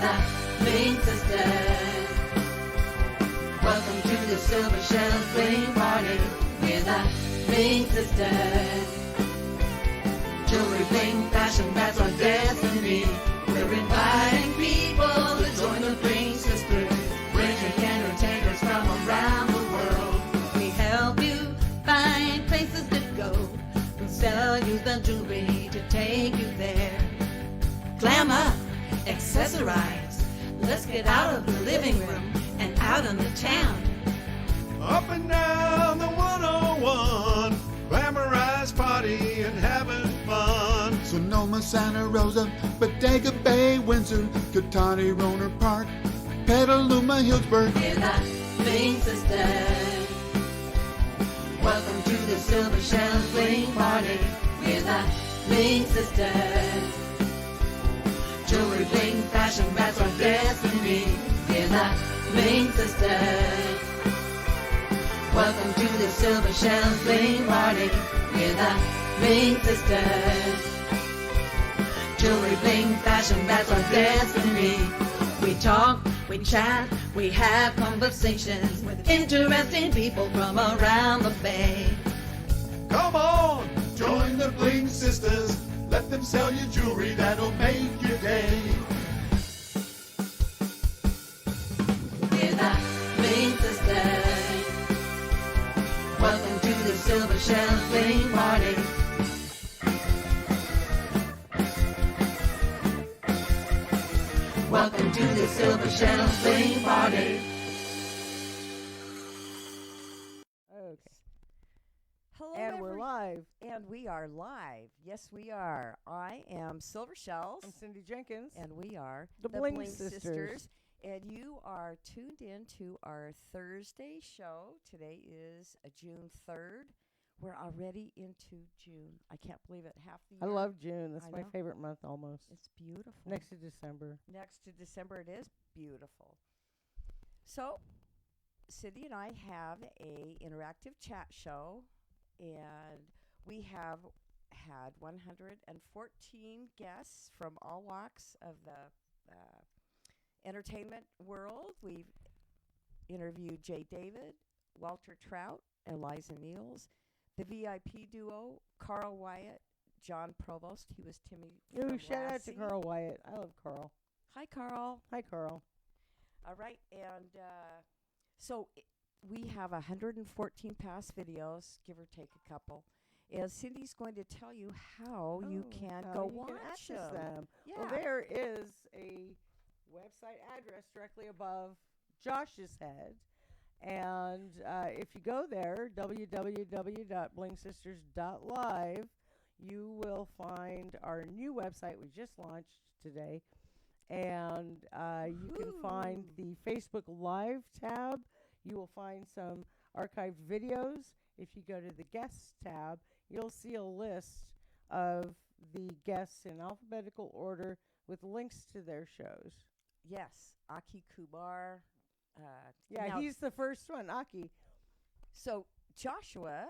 the Bling Sisters. Welcome to the Silver Shells Bling Party. We're the Bling Sisters. Jewelry, bling, fashion, that's our destiny. We're inviting people to join the Bling Sisters. Bringing entertainers from around the world. We help you find places to go. We'll sell you the jewelry to take you there. Glam up, accessorize. Let's get out of the living room and out on the town. Up and down the 101, glamorized party and having fun. Sonoma, Santa Rosa, Bodega Bay, Windsor, Katani, Roner Park, Petaluma, Hillsburg. We're the Bling Sisters. Welcome to the Silver Shells Bling Party. We're the Bling Sisters. Jewelry, bling, fashion, that's our destiny. We're the Bling Sisters. Welcome to the Silver Shells Bling Party. We're the Bling Sisters. Jewelry, bling, fashion, that's our destiny. We talk, we chat, we have conversations with interesting people from around the Bay. Come on, join the Bling Sisters. Let them sell you jewelry that'll make your day. We're the Bling Sisters. Welcome to the Silver Shells Bling Party. Welcome to the Silver Shells Bling Party. Okay. Hello, And we're live. And we are live. Yes, we are. I am Silver Shells. I'm Cindy Jenkins. And we are The Bling Sisters. And you are tuned in to our Thursday show. Today is June 3rd. We're already into June. I can't believe it. Half the I year. love June. That's I my know. favorite month almost. It's beautiful. Next to December. Next to December, it is beautiful. So, Cindy and I have a interactive chat show, and we have had 114 guests from all walks of the entertainment world. We've interviewed Jay David, Walter Trout, Eliza Niels, the VIP duo, Carl Wyatt, John Provost. He was Timmy. Ooh, shout out to Ferrassi. Carl Wyatt. I love Carl. Hi, Carl. Hi, Carl. All right, and so we have 114 past videos, give or take a couple. And Cindy's going to tell you how you can how go you watch can access them. them. Yeah. Well, there is a website address directly above Josh's head. And if you go there, www.blingsisters.live, you will find our new website we just launched today. And you can find the Facebook Live tab. You will find some archived videos. If you go to the guests tab, you'll see a list of the guests in alphabetical order with links to their shows. Yes, Aki Kubar. Yeah, now- he's the first one, Aki. So Joshua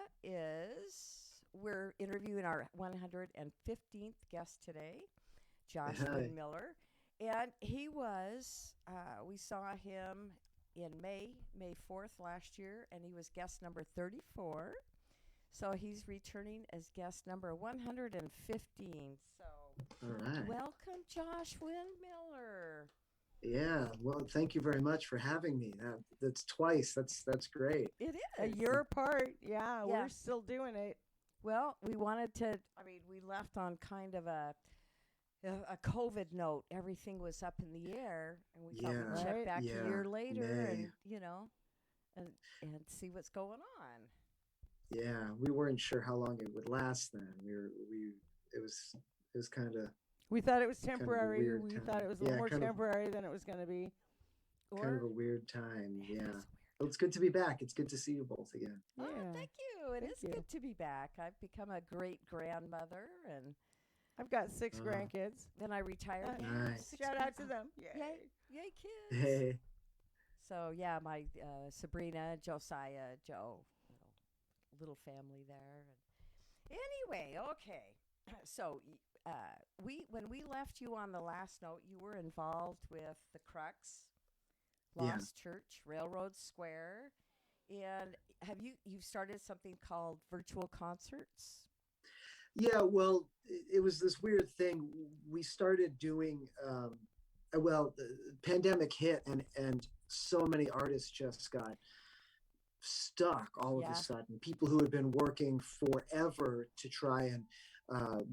we're interviewing our 115th guest today, Josh Hi. Windmiller. And he was, we saw him in May 4th last year, and he was guest number 34. So he's returning as guest number 115. So All right. welcome, Josh Windmiller. Yeah. Well, thank you very much for having me. That's twice. That's great. It is. Your part, yeah, Yeah. we're still doing it. Well, we wanted to, we left on kind of a COVID note. Everything was up in the air, and we thought Yeah. we'd check Right. back Yeah. a year later May. and see what's going on. Yeah, we weren't sure how long it would last. Then it was kind of We thought it was Kind of a temporary. weird We time. thought it was a Yeah, little more kind of- temporary than it was going to be. kind of a weird time. Yeah. Well, it's good to be back. It's good to see you both again. Oh, Yeah. thank you. It Thank is you. good to be back. I've become a great grandmother, and I've got 6 Uh-huh. grandkids. then I retired. and Nice. 6 Shout out to grandkids. them. Yay. Yay, yay, kids. Hey. So yeah, my Sabrina, Josiah, Joe, little family there. And anyway, okay. So when we left you on the last note, you were involved with the Crux Yeah. Lost Church, Railroad Square, and you've started something called virtual concerts? Yeah, well, it was this weird thing. We started doing, well, the pandemic hit, and so many artists just got stuck all of Yeah. a sudden. People who had been working forever to try and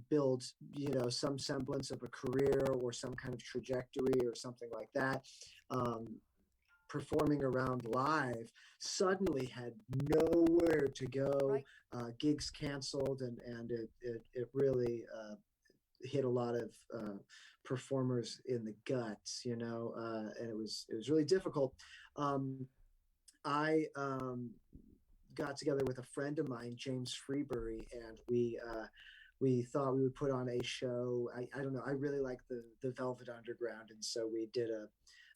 build, some semblance of a career or some kind of trajectory or something like that. Performing around live suddenly had nowhere to go. Right. Gigs canceled, and it really hit a lot of performers in the guts, and it was really difficult. I got together with a friend of mine, James Freebury, and we thought we would put on a show. I don't know. I really like the Velvet Underground, and so we did a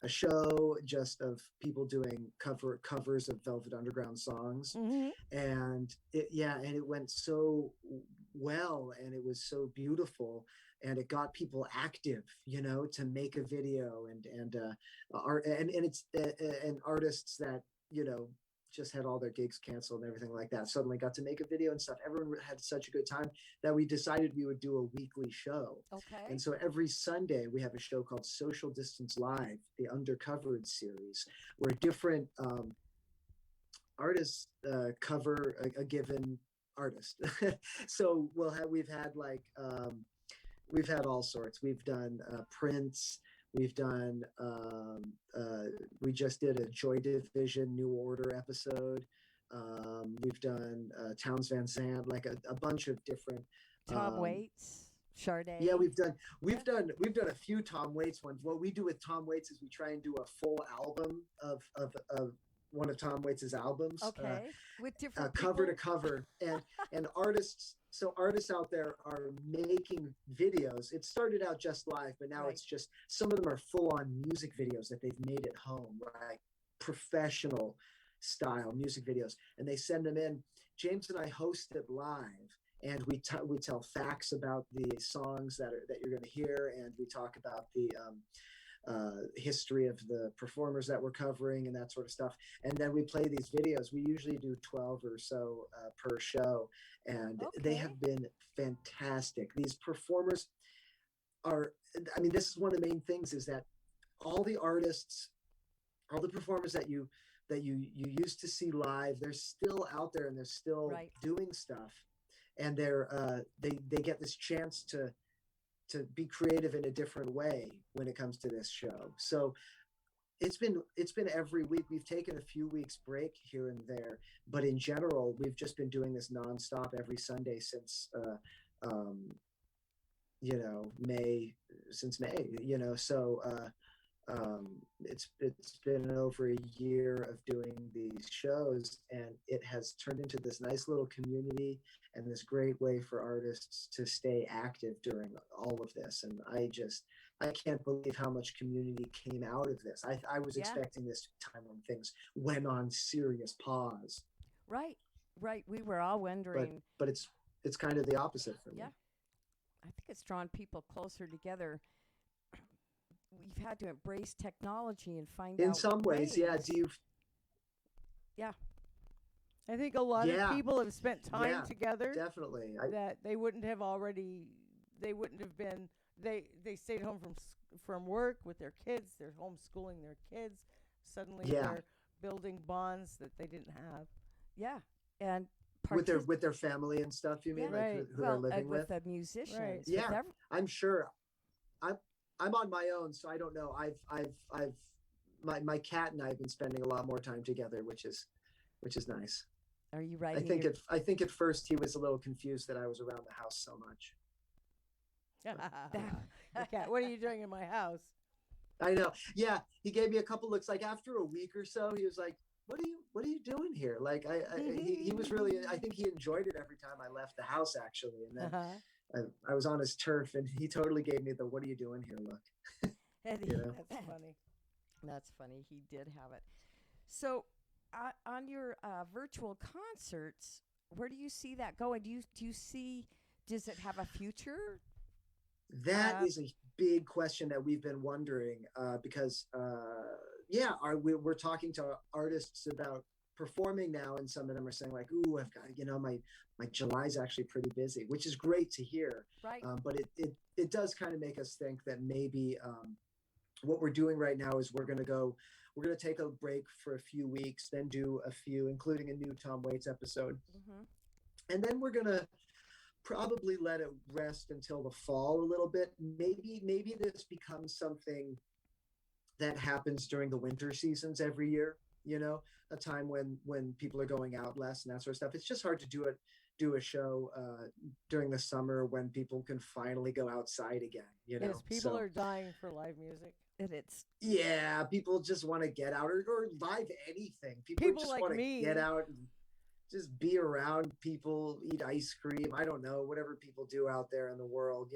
show just of people doing covers of Velvet Underground songs, Mm-hmm. and it went so well, and it was so beautiful, and it got people active, to make a video, and it's and artists that just had all their gigs canceled and everything like that suddenly got to make a video and stuff. Everyone had such a good time that we decided we would do a weekly show. Okay. And so every Sunday we have a show called Social Distance Live, the Undercovered series, where different artists cover a given artist. So we've had all sorts. We've done Prince. We've done, we just did a Joy Division New Order episode. We've done Townes Van Zandt, like a bunch of different. Tom Waits, Sade. Yeah, we've done a few Tom Waits ones. What we do with Tom Waits is we try and do a full album of one of Tom Waits's albums. Okay, with different cover to people? cover, and artists. So artists out there are making videos. It started out just live, but now Right. it's just, some of them are full-on music videos that they've made at home, right? Professional style music videos, and they send them in. James and I host it live, and we tell facts about the songs that you're going to hear, and we talk about the history of the performers that we're covering and that sort of stuff. And then we play these videos. We usually do 12 or so per show, and they Okay. have been fantastic. These performers are, this is one of the main things, is that all the artists, all the performers that you used to see live, they're still out there, and they're still Right. doing stuff, and they get this chance to be creative in a different way when it comes to this show. So it's been every week. We've taken a few weeks break here and there, but in general, we've just been doing this nonstop every Sunday since May. So it's been over a year of doing these shows, and it has turned into this nice little community and this great way for artists to stay active during all of this. And I can't believe how much community came out of this. I was Yeah. expecting this time when things went on serious pause, Right. We were all wondering. but it's kind of the opposite for me. Yeah. I think it's drawn people closer together. We've had to embrace technology and find out. In some ways, yeah. Do you? I think a lot Yeah. of people have spent time Yeah, together Definitely. that they wouldn't have been. They stayed home from work with their kids. They're homeschooling their kids. Suddenly, Yeah. they're building bonds that they didn't have. Yeah, and with their family and stuff, you mean, Yeah. like Right. who they're living and with? with the musicians. Right. with Yeah. I'm sure. I'm on my own, so I don't know. My cat and I have been spending a lot more time together, which is nice. Are you I writing? think at first he was a little confused that I was around the house so much. Okay, what are you doing in my house? I know. Yeah, he gave me a couple looks. Like after a week or so, he was like, "What are you doing here?" Like he was really. I think he enjoyed it every time I left the house, actually. And then I was on his turf, and he totally gave me the "What are you doing here?" look. Eddie, You know? That's funny. That's funny. He did have it. So, on your virtual concerts, where do you see that going? Do you see? Does it have a future? That is a big question that we've been wondering because, we're talking to artists about performing now, and some of them are saying like, "Ooh, I've got my July's actually pretty busy," which is great to hear. Right. But it does kind of make us think that maybe what we're doing right now is we're going to take a break for a few weeks, then do a few, including a new Tom Waits episode, and then we're going to probably let it rest until the fall a little bit. Maybe this becomes something that happens during the winter seasons every year, a time when people are going out less and that sort of stuff. It's just hard to do a show during the summer when people can finally go outside again, Yes, people are dying for live music. And it's people just want to get out or live anything. People just like want to me get out and just be around people, eat ice cream. I don't know, whatever people do out there in the world,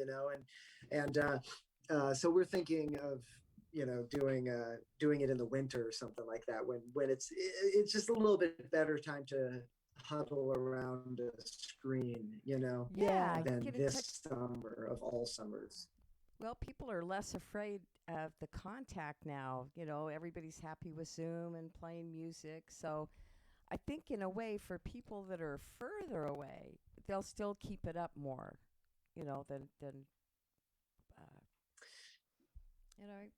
and so we're thinking of, doing it in the winter or something like that, when it's just a little bit better time to huddle around a screen, than this summer of all summers. Well, people are less afraid of the contact now. Everybody's happy with Zoom and playing music. So I think in a way for people that are further away, they'll still keep it up more, than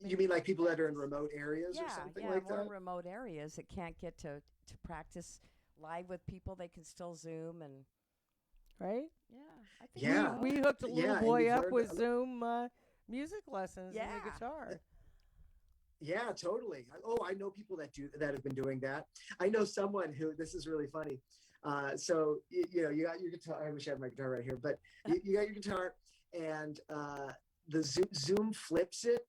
you mean like people that are in remote areas or something like more that? remote areas that can't get to practice live with people. They can still Zoom and right? I think we hooked a little and boy we've up learned with Zoom music lessons and the guitar. Yeah, totally. I know people that have been doing that. I know someone who, this is really funny. So you got your guitar. I wish I had my guitar right here, but you got your guitar, and the Zoom flips it,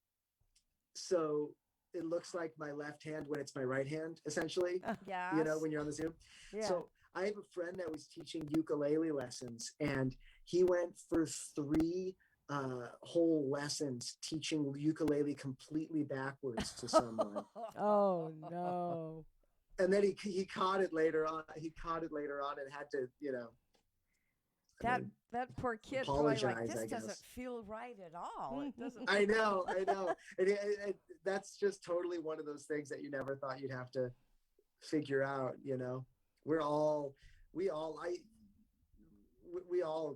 so it looks like my left hand when it's my right hand, essentially. Yeah. When you're on the Zoom. Yeah. So I have a friend that was teaching ukulele lessons, and he went for 3 whole lessons teaching ukulele completely backwards to someone. Oh no. And then he caught it later on. He caught it later on and had to, that poor kid probably like, apologize, this I doesn't guess. feel right at all. It doesn't. I know. And that's just totally one of those things that you never thought you'd have to figure out. We all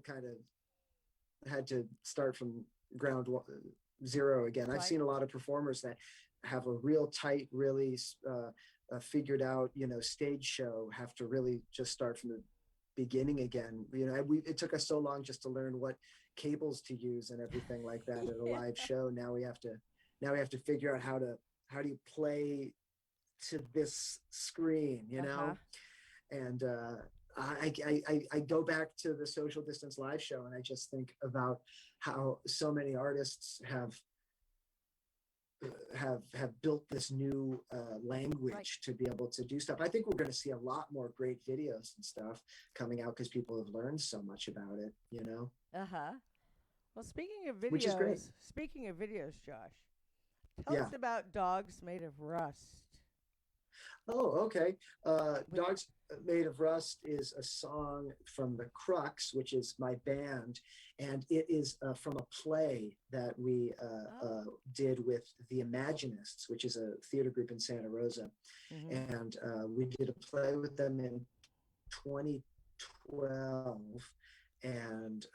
kind of had to start from ground zero again. I've seen a lot of performers that have a real tight, really figured out, stage show have to really just start from the beginning again. It took us so long just to learn what cables to use and everything like that at a live show. Now we have to figure out how do you play to this screen, and I go back to the social distance live show, and I just think about how so many artists have built this new language to be able to do stuff. I think we're going to see a lot more great videos and stuff coming out because people have learned so much about it, Well, speaking of videos, which is great. Josh, tell us about Dogs Made of Rust. Oh, okay. Dogs Made of Rust is a song from the Crux, which is my band, and it is from a play that we did with the Imaginists, which is a theater group in Santa Rosa. And we did a play with them in 2012, and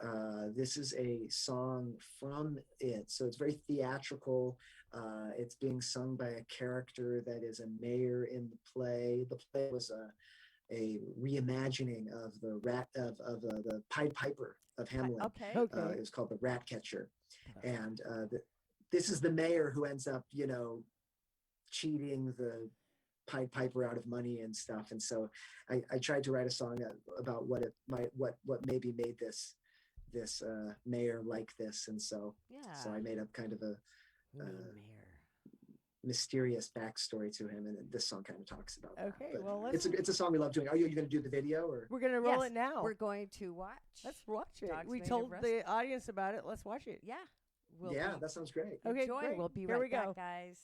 this is a song from it. So it's very theatrical. It's being sung by a character that is a mayor in the play. The play was a reimagining of the the Pied Piper of Hamlet. Okay. It was called the Rat Catcher, and this is the mayor who ends up, cheating the Pied Piper out of money and stuff. And so I tried to write a song about what maybe made this mayor like this. And so I made up kind of a mysterious backstory to him, and this song kind of talks about that. Okay, But well, it's a song we love doing. Are you going to do the video, or we're going to roll it now? We're going to watch. Let's watch it. Dogs We Made of told Rust. the the audience about it. Let's watch it. Yeah. that sounds great. Okay, Enjoy. great. We'll be Here right we go. back, guys.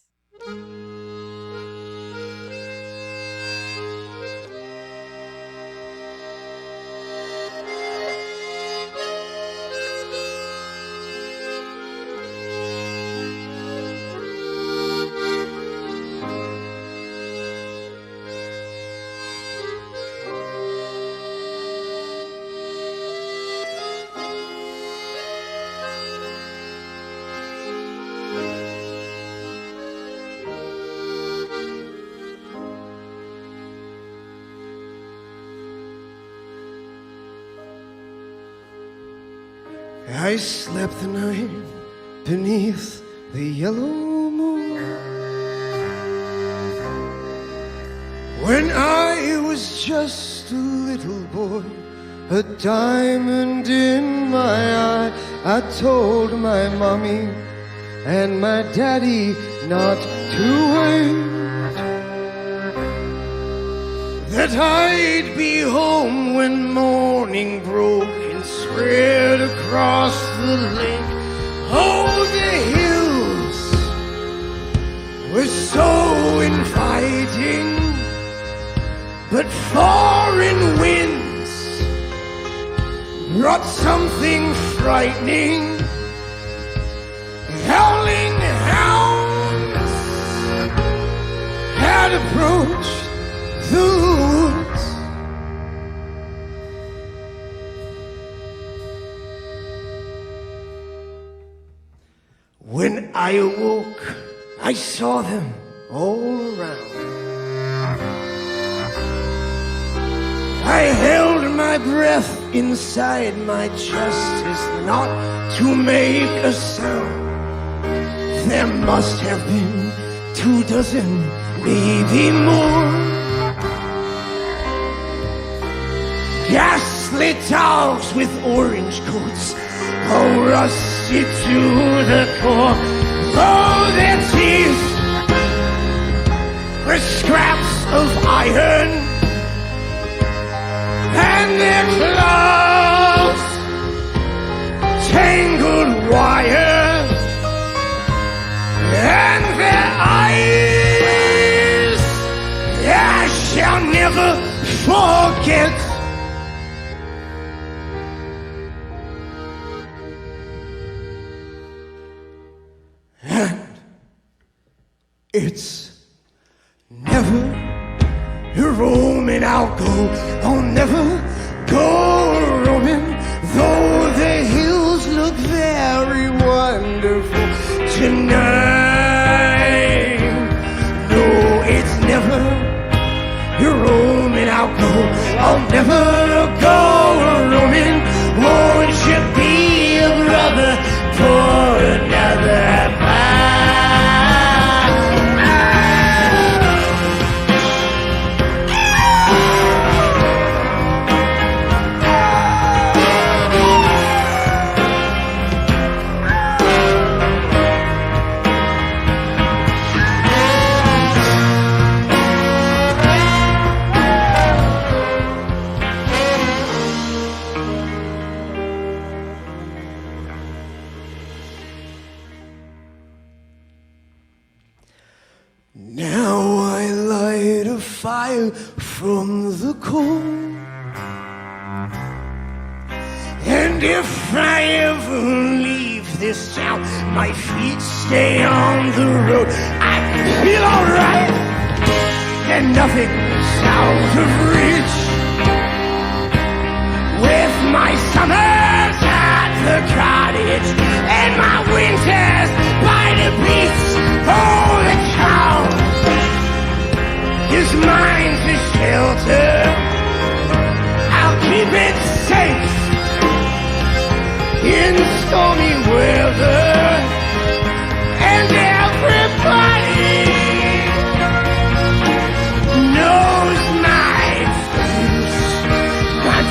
I slept the night beneath the yellow moon. When I was just a little boy, a diamond in my eye, I told my mommy and my daddy not to wait, that I'd be home when morning broke and spread across the lake. Oh, the hills were so inviting, but foreign winds brought something frightening. Howling hounds had approached the woods. When I awoke, I saw them all around. I held my breath inside my chest as not to make a sound. There must have been 24, maybe more. Ghastly dogs with orange coats, all rusty to the core. Oh, their teeth were scraps of iron, and their claws tangled wire, and their eyes I shall never forget. And it's never roaming, I'll never go roaming, though the hills look very wonderful tonight. No, it's never roaming, I'll never go roaming. Won't you be a brother for another pie? Now I light a fire from the coal, and if I ever leave this town, my feet stay on the road. I feel alright, and nothing's out of reach. With my summers at the cottage and my winters by the beach, oh, the town is mine to shelter. I'll keep it safe in stormy weather, and everybody knows my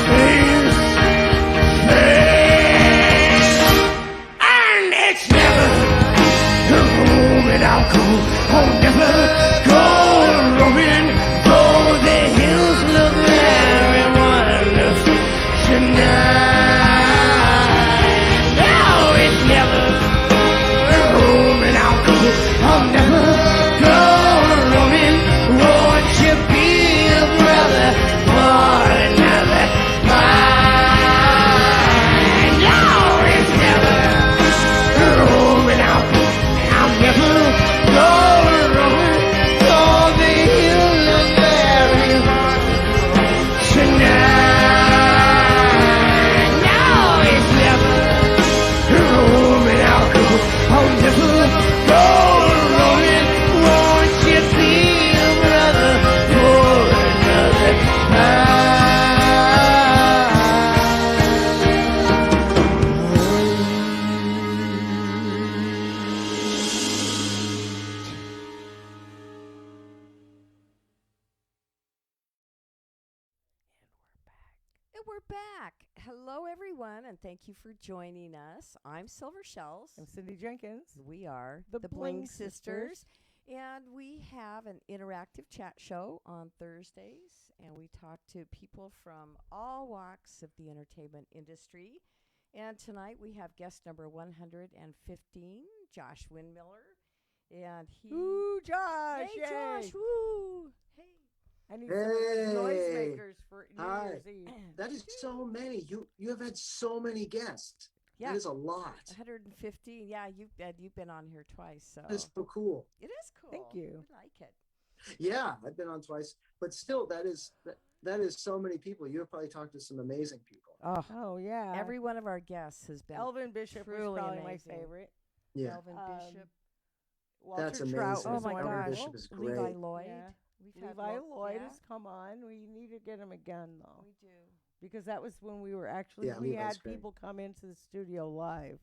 face, and it's never the moment I'll go. I'll never go roaming, though the hills look very wonderful tonight. No, it's never the moment I'll go. I'll never go roaming. Won't you be a brother for another mine? No, it's never the moment I'll go. I'll never go roaming, though we're back. Hello, everyone, and thank you for joining us. I'm Silver Shells. I'm Cindy Jenkins. We are The Bling Bling Sisters. And we have an interactive chat show on Thursdays, and we talk to people from all walks of the entertainment industry. And tonight we have guest number 115, Josh Windmiller. And he. Ooh, Josh! Hey, yay. Josh! Woo! Hey. I need Hey. some noisemakers for New Hi. Year's Eve. That is so many. You have had so many guests. Yeah. That is a lot. 115. Yeah, you've been on here twice, so That is so cool. it is cool. Thank you. I like it. Yeah, I've been on twice, but still, that is so many people. You have probably talked to some amazing people. Oh, yeah. Every one of our guests has been Elvin Bishop was truly probably amazing. my favorite. Yeah, Elvin Bishop, Walter that's Trout amazing. was Oh, my Elvin gosh. Bishop is Levi great. Lloyd. Yeah. We've had Levi Lloyd yeah, has come on. We need to get him again, though, we do. because that was when we were actually, Yeah, we Levi's had great. people come into the studio live.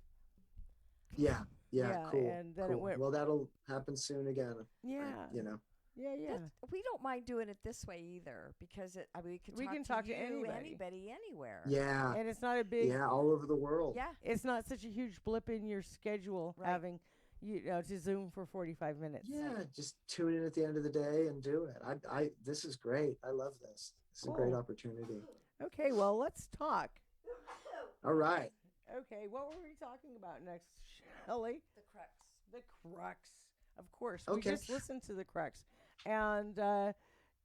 Yeah, Yeah, cool. and then it cool. went- Well, that'll happen soon again. Yeah. You know. Yeah. We don't mind doing it this way either, because we can talk to talk to you, anybody. anywhere. Yeah. And it's not a big, Yeah, all over the world. Yeah. it's not such a huge blip in your schedule Right. having, to Zoom for 45 minutes. Yeah, just tune in at the end of the day and do it. I this is great. I love this. This is a great Cool. opportunity. Okay, well, let's talk. All right. Okay, what were we talking about next, Shelley? The Crux. The Crux. Of course. Okay. We just listened to the Crux. And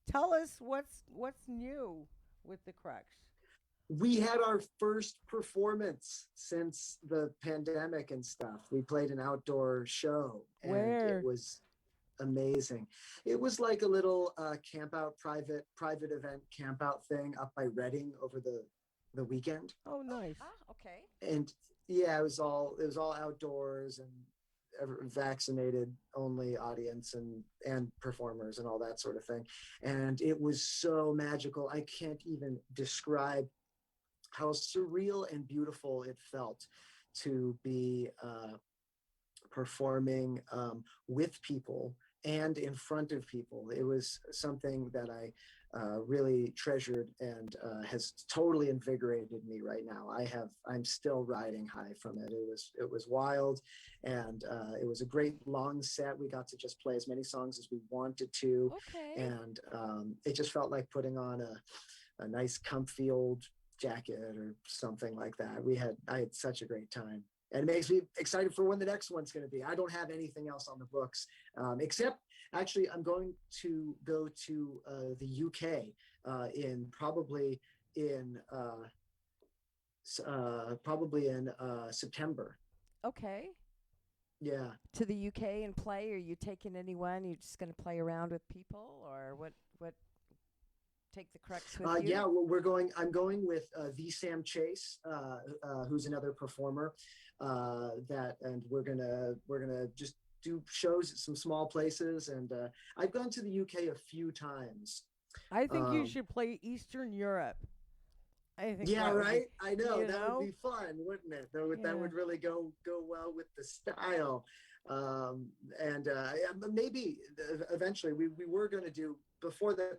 tell us what's new with the Crux. We had our first performance since the pandemic and stuff. We played an outdoor show, and Where? it was amazing. It was like a little camp out, private event camp out thing up by Reading over the weekend. Oh, nice. Ah, okay. And yeah, it was all outdoors and vaccinated only audience and performers and all that sort of thing. And it was so magical. I can't even describe how surreal and beautiful it felt to be performing with people and in front of people. It was something that I really treasured and has totally invigorated me right now. I'm still riding high from it. It was wild, and it was a great long set. We got to just play as many songs as we wanted to, Okay. and it just felt like putting on a nice comfy old jacket or something like that. I had such a great time. And it makes me excited for when the next one's going to be. I don't have anything else on the books, except actually I'm going to go to the UK probably in September. Okay. Yeah. To the UK and play? Are you taking anyone? You're just going to play around with people, or what? Take the Crux with you? Yeah, well, I'm going with the Sam Chase, who's another performer. And we're gonna just do shows at some small places. And I've gone to the UK a few times. I think you should play Eastern Europe. I think. Yeah, that would be- right. I know that know? would be fun, wouldn't it? That Yeah. would really go well with the style. Maybe eventually we were going to do before the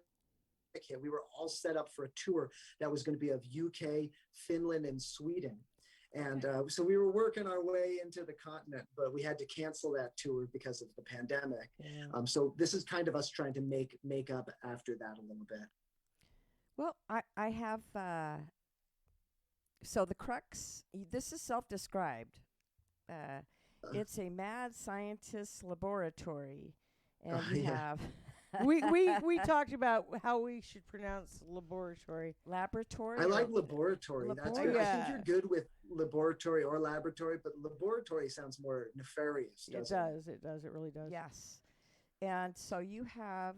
hit. We were all set up for a tour that was going to be of UK, Finland, and Sweden. And so we were working our way into the continent, but we had to cancel that tour because of the pandemic. Yeah. So this is kind of us trying to make up after that a little bit. Well, I have. So the Crux. This is self-described. It's a mad scientist laboratory, and you Yeah. have we talked about how we should pronounce laboratory. laboratory. I or- like laboratory. That's good. Laboratory. I think you're good with laboratory or laboratory, but laboratory sounds more nefarious. It Doesn't does. It does. It really does. Yes, and so you have.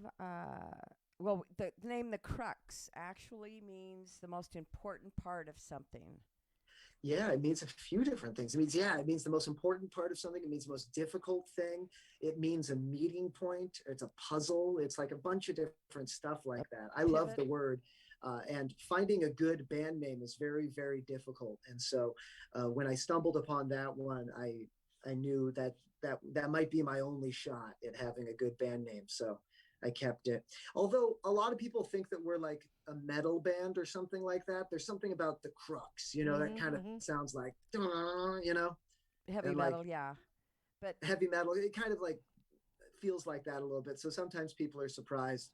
Well, the name the Crux actually means the most important part of something. Yeah, it means a few different things. It means the most important part of something. It means the most difficult thing. It means a meeting point. It's a puzzle. It's like a bunch of different stuff like that. I love the Pivot. word. And finding a good band name is very, very difficult. And so when I stumbled upon that one, I knew that might be my only shot at having a good band name. So I kept it. Although a lot of people think that we're like a metal band or something like that. There's something about the Crux, that kind of sounds like, Heavy and metal, like, yeah. But heavy metal, it kind of like feels like that a little bit. So sometimes people are surprised.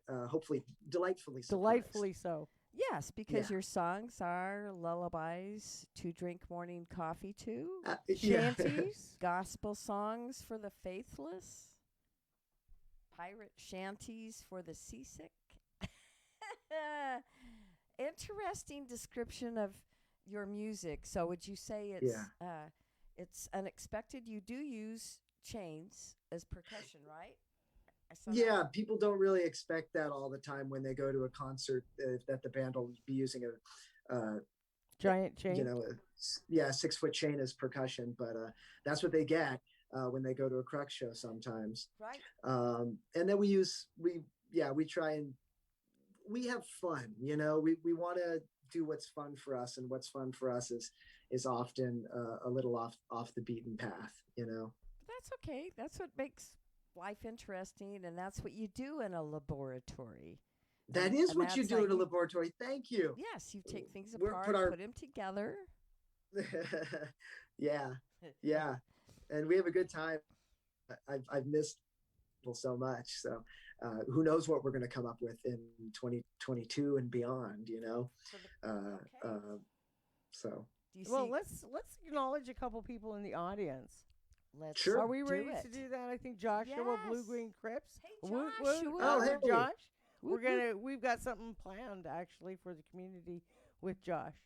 Hopefully delightfully surprised. Delightfully so. yes, because your songs are lullabies to drink morning coffee to, Shanties. gospel songs for the faithless, pirate shanties for the seasick. Interesting description of your music. So would you say it's unexpected? You do use chains as percussion, right? Yeah, people don't really expect that all the time when they go to a concert, that the band will be using a giant chain. A 6-foot chain as percussion, but that's what they get when they go to a Crux show sometimes. Right. And then we try and we have fun. We want to do what's fun for us, and what's fun for us is often a little off the beaten path. That's okay. That's what makes life interesting, and that's what you do in a laboratory. That is what you do in a laboratory. Thank you. Yes, you take things apart, put them together. yeah, and we have a good time. I've missed people so much. So who knows what we're going to come up with in 2022 and beyond? So. Well, let's acknowledge a couple people in the audience. Sure. Are we ready to do that? I think Joshua Blue Green Crips. Hey, Joshua. Oh, hey, Josh. We've got something planned actually for the community with Josh.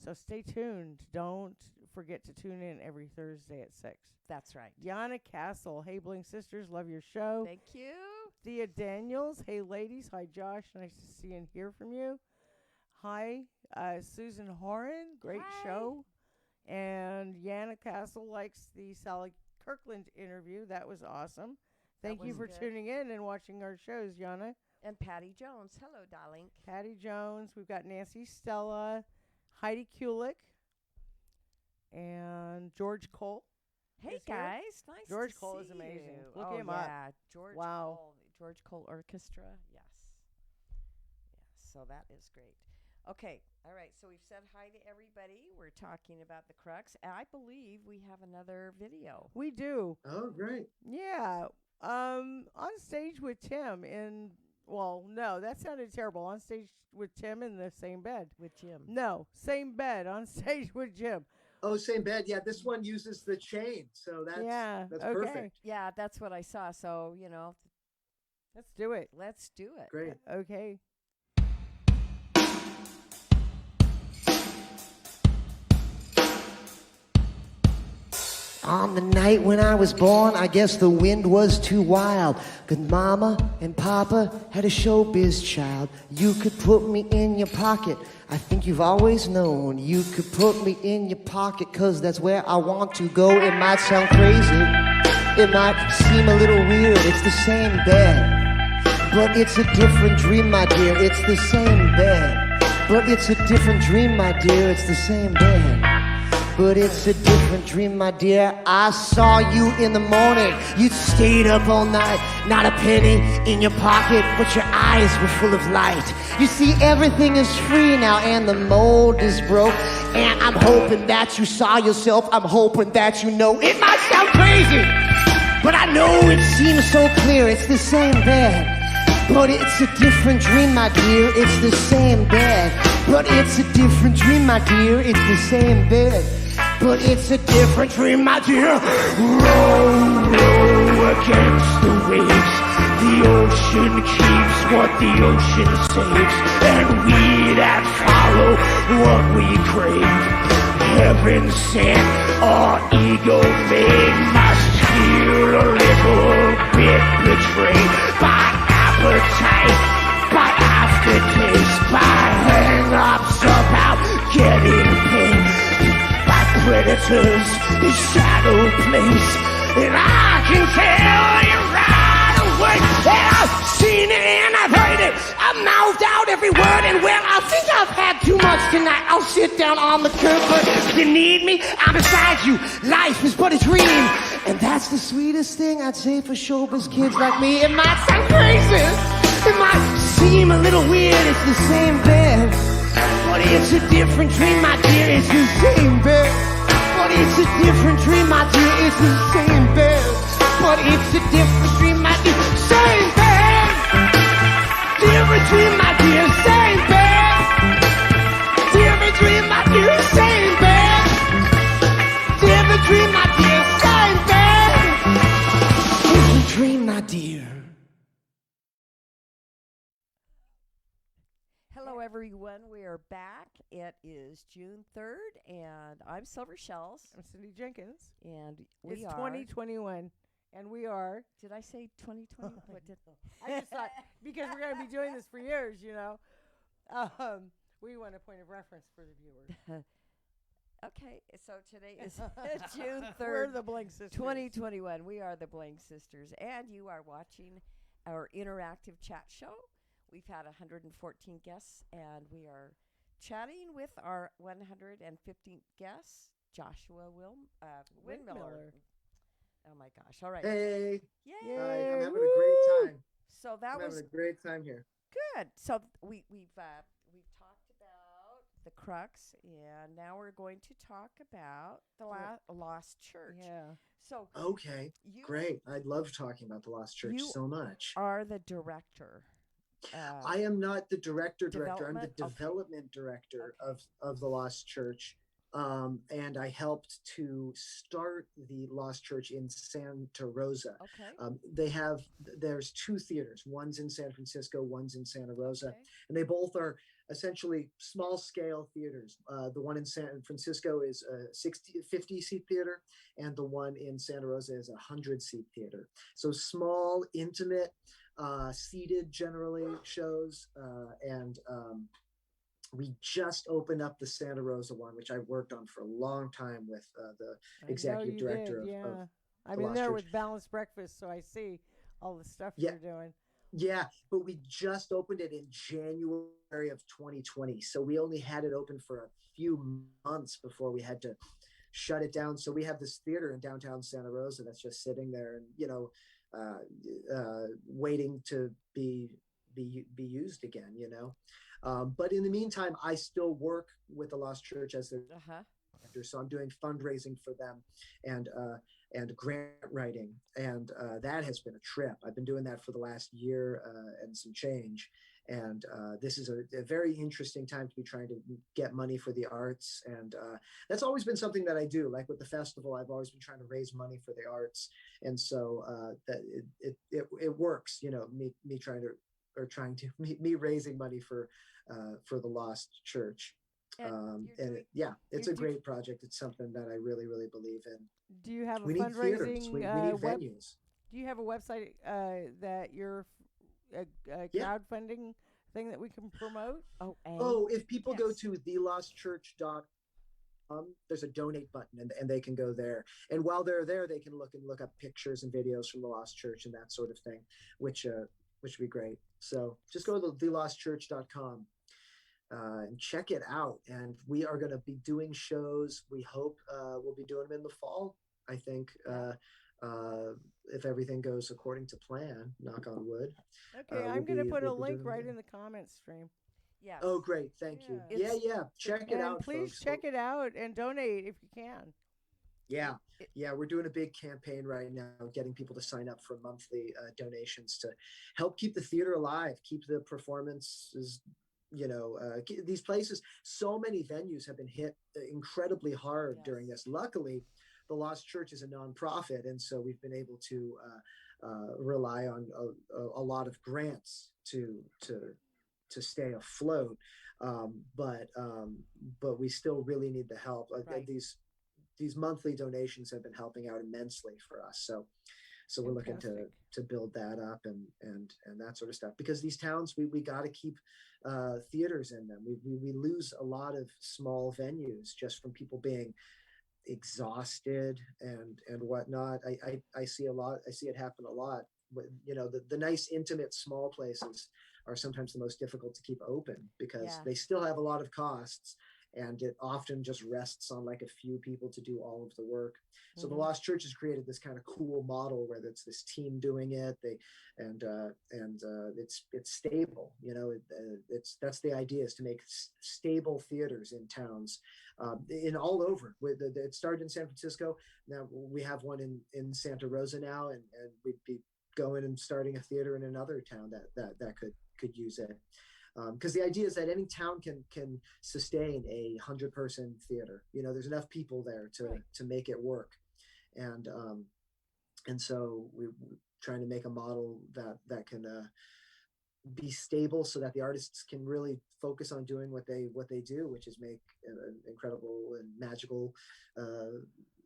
So stay tuned. Don't forget to tune in every Thursday at 6. That's right. Yana Castle. Hey, Bling Sisters. Love your show. Thank you. Thea Daniels. Hey, ladies. Hi, Josh. Nice to see and hear from you. Hi, Susan Horan. Great show. And Yana Castle likes the Sally Kirkland interview. That was awesome. Thank you for tuning in and watching our shows, Yana. And Patty Jones. Hello, darling. Patty Jones. We've got Nancy Stella, Heidi Kulik, and George Cole. Hey, guys. Nice George to Cole see is amazing. You. Look him up. George wow. Cole. George Cole Orchestra. Yes. So that is great. Okay. All right. So we've said hi to everybody. We're talking about the Crux. And I believe we have another video. We do. Oh, great. Yeah. On stage with Tim no, that sounded terrible. On stage with Tim in the same bed. With Jim. No, same bed on stage with Jim. Oh, same bed. Yeah, this one uses the chain. So that's perfect. Yeah, that's what I saw. So, let's do it. Let's do it. Great. Okay. On the night when I was born, I guess the wind was too wild. 'Cause Mama and Papa had a showbiz child. You could put me in your pocket. I think you've always known you could put me in your pocket, 'cause that's where I want to go. It might sound crazy, it might seem a little weird. It's the same bed, but it's a different dream, my dear. It's the same bed, but it's a different dream, my dear. It's the same bed, but it's a different dream, my dear. I saw you in the morning. You'd stayed up all night. Not a penny in your pocket, but your eyes were full of light. You see, everything is free now, and the mold is broke. And I'm hoping that you saw yourself. I'm hoping that you know. It might sound crazy, but I know it seems so clear. It's the same bed, but it's a different dream, my dear. It's the same bed, but it's a different dream, my dear. It's the same bed, but it's a different dream, my dear. Row, row against the waves. The ocean keeps what the ocean saves, and we that follow what we crave. Heaven sent or ego made must feel a little bit betrayed by appetite, by aftertaste, by hang-ups about getting paid, by predators in shadow place. And I can tell you right away that I've seen it and I've heard it. I've mouthed out every word, and well, I think I've had too much. once tonight. I'll sit down on the curb, but if you need me, I'm beside you. Life is but a dream, and that's the sweetest thing I'd say for showbiz kids like me. It might sound crazy, it might seem a little weird. It's the same bed, but it's a different dream, my dear. It's the same bed, but it's a different dream, my dear. It's the same bed, but it's a different dream, my dear. Same bed, different dream, my dear. Same bed, different dream, my dear. Same bed, different dream, my dear. Same bed, different dream, my dear. Hello, everyone. We are back. It is June 3rd, and I'm Silver Shells, I'm Cindy Jenkins. and It's we are. 2021, and we are. Did I say 2020? What did? I just thought because we're going to be doing this for years, you know. We want a point of reference for the viewers. Okay, so today is June We're 3rd, the Bling Sisters. 2021. We are the Bling Sisters, and you are watching our interactive chat show. We've had 114 guests, and we are chatting with our 115th guest, Joshua Windmiller. Windmiller. Oh my gosh! All right. Hey, Yay! hi, Yay, I'm having a great time. So that I'm was having a great time here. good. So we've talked about the Crux, and now we're going to talk about the Lost Church. Yeah. So Okay, you great. I love talking about the Lost Church You so much. are the director. I am not the director. I'm the Development? Okay. development director Okay. of the Lost Church. And I helped to start the Lost Church in Santa Rosa. Okay. There's two theaters. One's in San Francisco, one's in Santa Rosa. Okay. And they both are essentially small scale theaters. The one in San Francisco is a 50 seat theater, and the one in Santa Rosa is a 100 seat theater. So small, intimate, seated generally shows. We just opened up the Santa Rosa one, which I worked on for a long time with the executive director of I'm the in Lost there Church. with Balanced Breakfast, so I see all the stuff Yeah. you're doing. Yeah, but we just opened it in January of 2020. So we only had it open for a few months before we had to shut it down. So we have this theater in downtown Santa Rosa that's just sitting there and, waiting to be used again, But in the meantime, I still work with the Lost Church as their director. So I'm doing fundraising for them and grant writing. And that has been a trip. I've been doing that for the last year and some change. And this is a very interesting time to be trying to get money for the arts. And that's always been something that I do. Like with the festival, I've always been trying to raise money for the arts. And so that it works, me raising money for the Lost Church. It's a great project. It's something that I really, really believe in. Do you have We a need fundraising? theaters. We need venues. Do you have a website that you're Yeah. crowdfunding thing that we can promote? If people go to thelostchurch.com, there's a donate button and they can go there. And while they're there, they can look up pictures and videos from the Lost Church and that sort of thing, which would be great. So just go to thelostchurch.com and check it out. And we are going to be doing shows. We hope we'll be doing them in the fall, I think, if everything goes according to plan, knock on wood. Okay, I'm going to put a link right in the comments stream. Yeah. Oh, great. Thank you. Yeah. Check it out, please folks. check it out and donate if you can. Yeah. We're doing a big campaign right now, getting people to sign up for monthly donations to help keep the theater alive, keep the performances, these places. So many venues have been hit incredibly hard during this. Luckily, the Lost Church is a nonprofit, and so we've been able to rely on a lot of grants to stay afloat. But we still really need the help. Right. These monthly donations have been helping out immensely for us. So we're looking to build that up and that sort of stuff, because these towns, we got to keep theaters in them. We lose a lot of small venues just from people being exhausted and whatnot. I see it happen a lot. The nice, intimate, small places are sometimes the most difficult to keep open because Yeah. they still have a lot of costs, and it often just rests on like a few people to do all of the work. So the Mhm. Lost Church has created this kind of cool model where it's this team doing it. It's stable. That's the idea, is to make stable theaters in towns, in all over. It started in San Francisco. Now we have one in Santa Rosa now, and we'd be going and starting a theater in another town that could use it. Because the idea is that any town can sustain 100-person theater. There's enough people there to make it work, and so we're trying to make a model that can be stable, so that the artists can really focus on doing what they do, which is make incredible and magical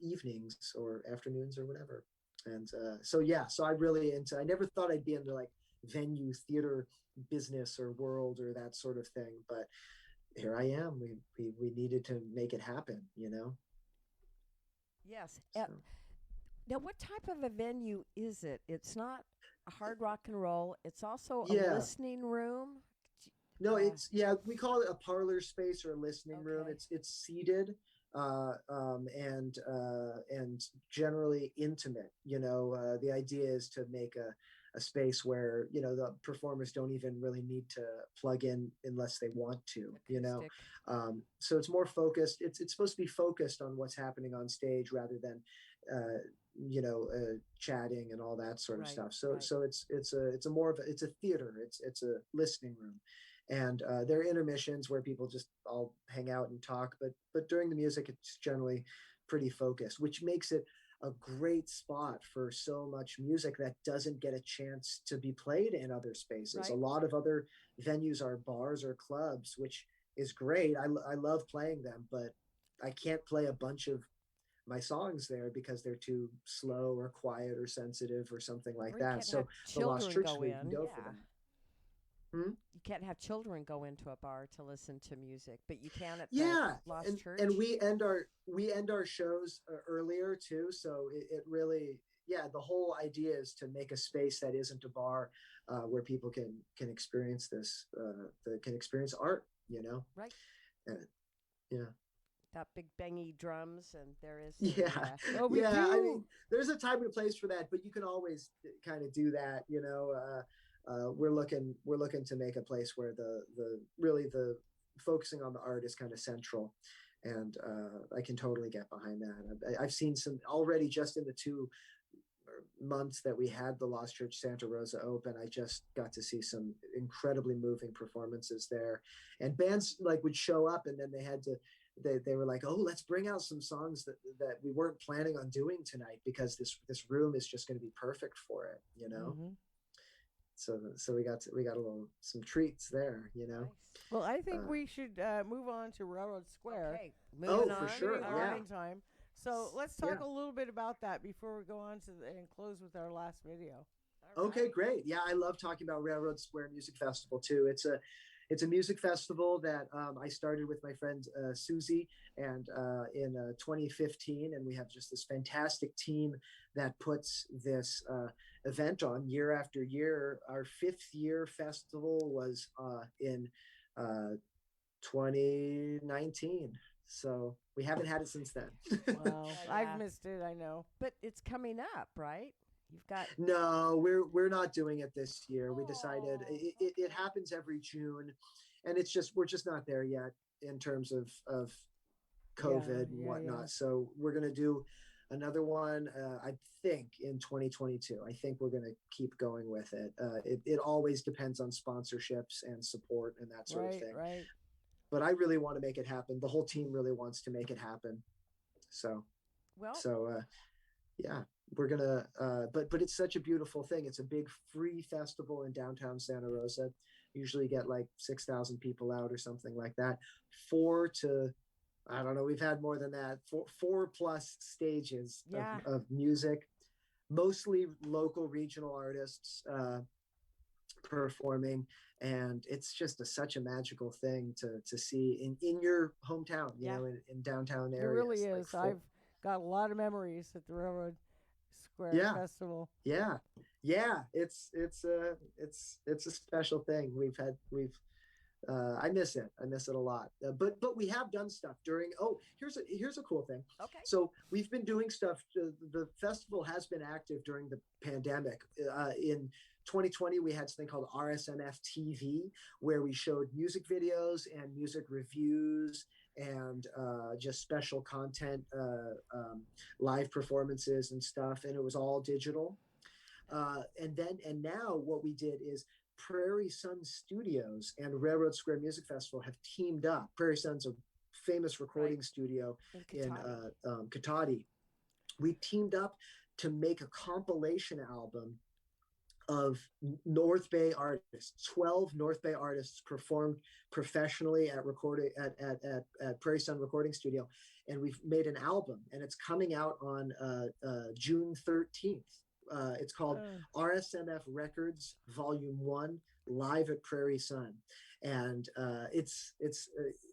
evenings or afternoons or whatever. And so I never thought I'd be into like venue theater business or world or that sort of thing, but here I am. We needed to make it happen. Yes. So. Now, what type of a venue is it? It's not a hard rock and roll. It's also a Yeah. listening room. No, we call it a parlor space or a listening room. Okay. It's seated, and generally intimate. The idea is to make a space where the performers don't even really need to plug in unless they want to. Acoustic. So it's more focused. It's supposed to be focused on what's happening on stage rather than chatting and all that sort of Right, stuff. So right. so it's a theater. It's a listening room. And there are intermissions where people just all hang out and talk, but during the music, it's generally pretty focused, which makes it a great spot for so much music that doesn't get a chance to be played in other spaces. Right. A lot of other venues are bars or clubs, which is great. I love playing them, but I can't play a bunch of my songs there because they're too slow or quiet or sensitive or something like Or you that. can't So have the Lost children Church go we can in. go Yeah. for them. You can't have children go into a bar to listen to music, but you can at Yeah, the Lost Church. and we end our shows earlier too, so it really, the whole idea is to make a space that isn't a bar, where people can experience this, can experience art. Right. Yeah. Got big bangy drums, and there is Yeah, Oh, we yeah. I do. mean, there's a time and place for that, but you can always kind of do that. We're looking to make a place where the focusing on the art is kind of central, and I can totally get behind that. I've seen some already just in the 2 months that we had the Lost Church Santa Rosa open. I just got to see some incredibly moving performances there, and bands like would show up, and then they were like, oh, let's bring out some songs that we weren't planning on doing tonight because this room is just going to be perfect for it. Mhm. So we got some treats there. nice. Well, I think Uh, we should move on to Railroad Square. Okay, moving for on. sure, All yeah. right. Time. So let's talk Yeah. a little bit about that before we go on and close with our last video. All Okay, right. great. Yeah, I love talking about Railroad Square Music Festival too. It's a music festival that I started with my friend Susie, and in 2015, and we have just this fantastic team that puts this event on year after year. Our 5th year festival was in 2019, so we haven't had it since then. Wow, Yeah. I've missed it. I know. But it's coming up, right? You've got No, we're not doing it this year. We decided Oh, it happens every June, and we're just not there yet in terms of COVID and yeah. whatnot. So we're gonna do another one, I think, in 2022. I think we're gonna keep going with it. It always depends on sponsorships and support and that sort of thing. Right. But I really want to make it happen. The whole team really wants to make it happen. So well. yeah, we're gonna but it's such a beautiful thing. It's a big free festival in downtown Santa Rosa. Usually get like 6,000 people out or something like that. I don't know, we've had more than that. 4+ stages Yeah. of music, mostly local regional artists performing, and it's just such a magical thing to see in your hometown, Yeah. in downtown It areas. really Like is. I've got a lot of memories at the Railroad Square Yeah. Festival. Yeah, it's a special thing. I miss it. I miss it a lot. But we have done stuff during. Oh, here's a cool thing. Okay. So we've been doing stuff. The festival has been active during the pandemic. In 2020, we had something called RSMF TV, where we showed music videos and music reviews and just special content, live performances and stuff, and it was all digital. And now what we did is Prairie Sun Studios and Railroad Square Music Festival have teamed up. Prairie Sun's a famous recording studio in Katati. We teamed up to make a compilation album of North Bay artists. 12 North Bay artists performed professionally at Prairie Sun Recording Studio, and we've made an album, and it's coming out on June 13th. It's called RSMF Records Volume 1, Live at Prairie Sun. And it's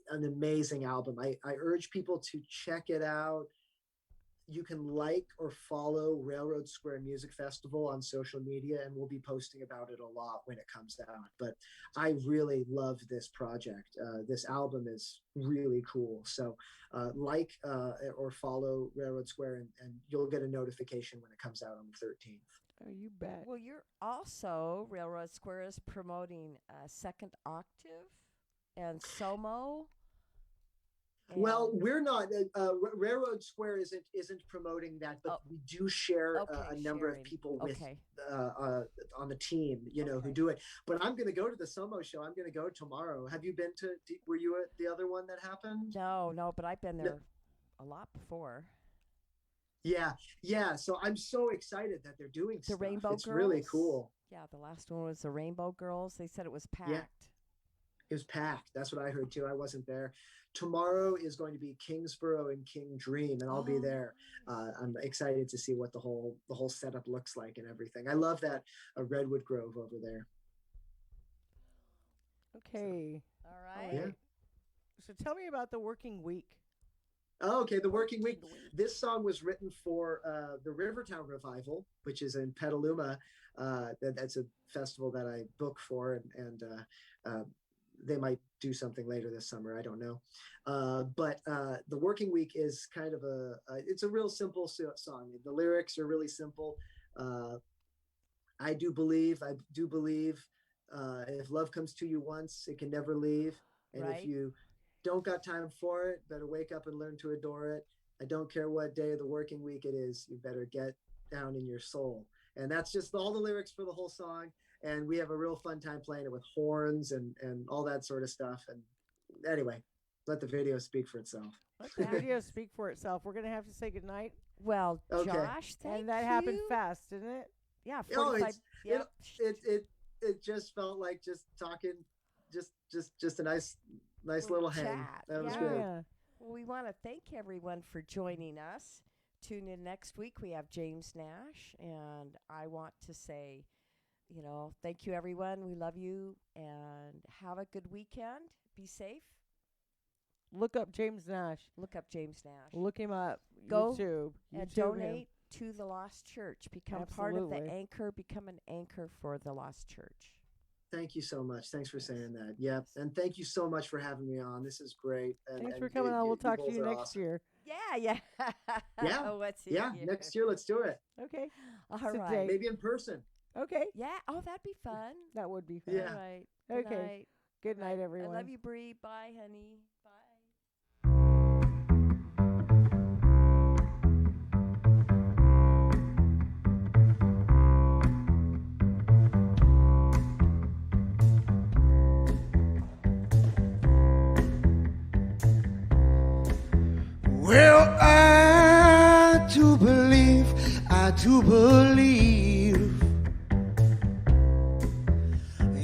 an amazing album. I urge people to check it out. You can like or follow Railroad Square Music Festival on social media, and we'll be posting about it a lot when it comes out. But I really love this project. This album is really cool. So like or follow Railroad Square, and you'll get a notification when it comes out on the 13th. Oh, you bet. Well, you're also, Railroad Square is promoting Second Octave and Somo. Well, we're not. Railroad Square isn't promoting that, but we do share a number of people with on the team, who do it. But I'm going to go to the Somo show. I'm going to go tomorrow. Have you been to? Were you at the other one that happened? No, but I've been there a lot before. Yeah. So I'm so excited that they're doing the stuff. Rainbow it's Girls. Really cool. Yeah, the last one was the Rainbow Girls. They said it was packed. Yeah. It was packed. That's what I heard too. I wasn't there. Tomorrow is going to be Kingsborough and King Dream, and I'll be there. I'm excited to see what the whole setup looks like and everything. I love that Redwood Grove over there. Okay. All right. Yeah. So tell me about the working week. Oh, okay, the Working Week. This song was written for the Rivertown Revival, which is in Petaluma. That's a festival that I book for, and they might do something later this summer. I don't know. But the Working Week is kind of it's a real simple song. The lyrics are really simple. I do believe, if love comes to you once, it can never leave. And if you don't got time for it, better wake up and learn to adore it. I don't care what day of the working week it is, you better get down in your soul. And that's just all the lyrics for the whole song. And we have a real fun time playing it with horns and all that sort of stuff. And anyway, let the video speak for itself. Let the video speak for itself. We're going to have to say goodnight. Well, Okay. Josh, thank And that you. happened fast, didn't it? Yeah, Oh, 45. it just felt like just talking, just a nice little hang. chat. That was Yeah. good. Yeah. Well, we want to thank everyone for joining us. Tune in next week. We have James Nash, and I want to say, thank you, everyone. We love you, and have a good weekend. Be safe. Look up James Nash. Look up James Nash. Look him up. Go YouTube. and YouTube him. donate to the Lost Church. Become part of the Absolutely. anchor. Become an anchor for the Lost Church. Thank you so much. Thanks for saying that. Yep. And thank you so much for having me on. This is great. Thanks for coming on. We'll talk to both you are next awesome. year. Yeah. Yeah. Oh, what's it Yeah. here? Next year, let's do it. Okay. All It's a right. date. Maybe in person. Okay. Yeah. Oh, that'd be fun. That would be fun. Yeah. All right. Good Okay. night. Good All night, right. everyone. I love you, Bree. Bye, honey. Bye. Well, I do believe,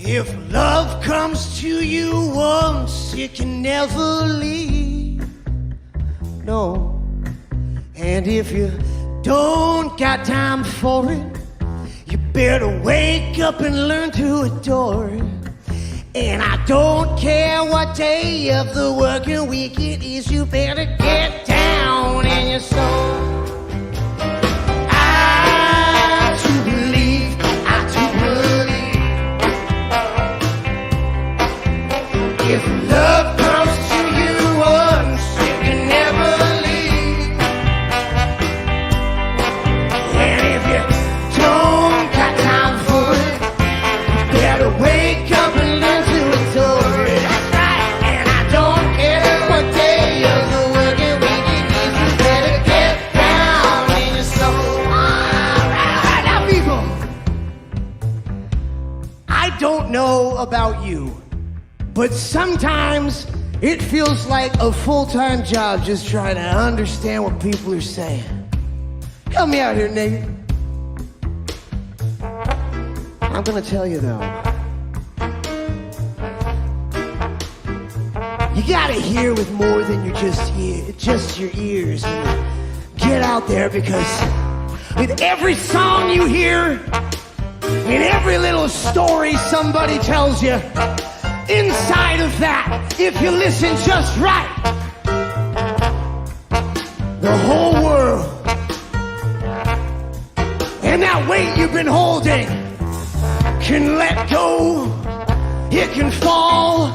if love comes to you once, it can never leave. No, and if you don't got time for it, you better wake up and learn to adore it. And I don't care what day of the working week it is, you better get down in your soul. I don't know about you, but sometimes it feels like a full-time job just trying to understand what people are saying. Help me out here, Nate. I'm gonna tell you though. You gotta hear with more than just your ears. Get out there, because with every song you hear, in every little story somebody tells you, inside of that, if you listen just right, the whole world and that weight you've been holding can let go, it can fall.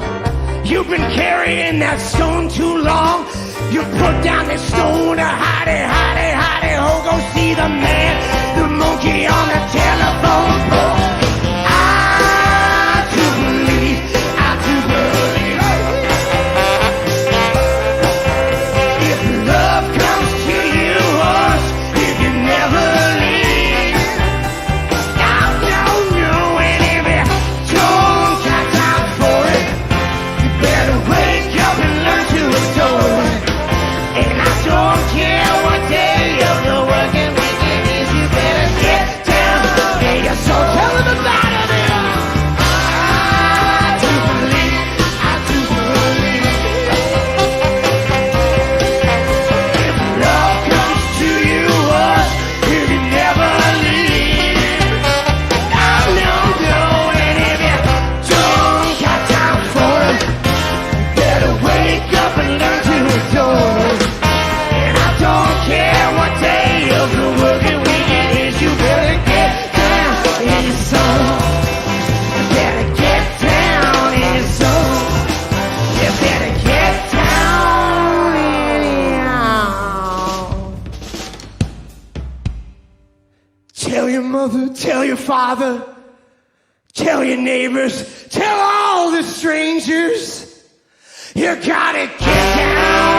You've been carrying that stone too long. You put down the stone, hidey, hidey, hidey, ho, go see the man, the monkey on the telephone pole. I do believe, if love comes to you, hush, if you never leave. No, and if you don't got time for it, you better wake up and learn to adore it. And I don't care what day of the working weekend is, you better get down. Hey, so tell them about it. I do believe. If love comes to you, hush, if you never leave. No, and if you don't got time for it, you better wake up and learn to adore it. And I don't care what day of the working weekend is, you better get down in your soul. You better get down in your soul. You better get down in your... Tell your mother, tell your father, tell your neighbors, tell all the strangers, you gotta get down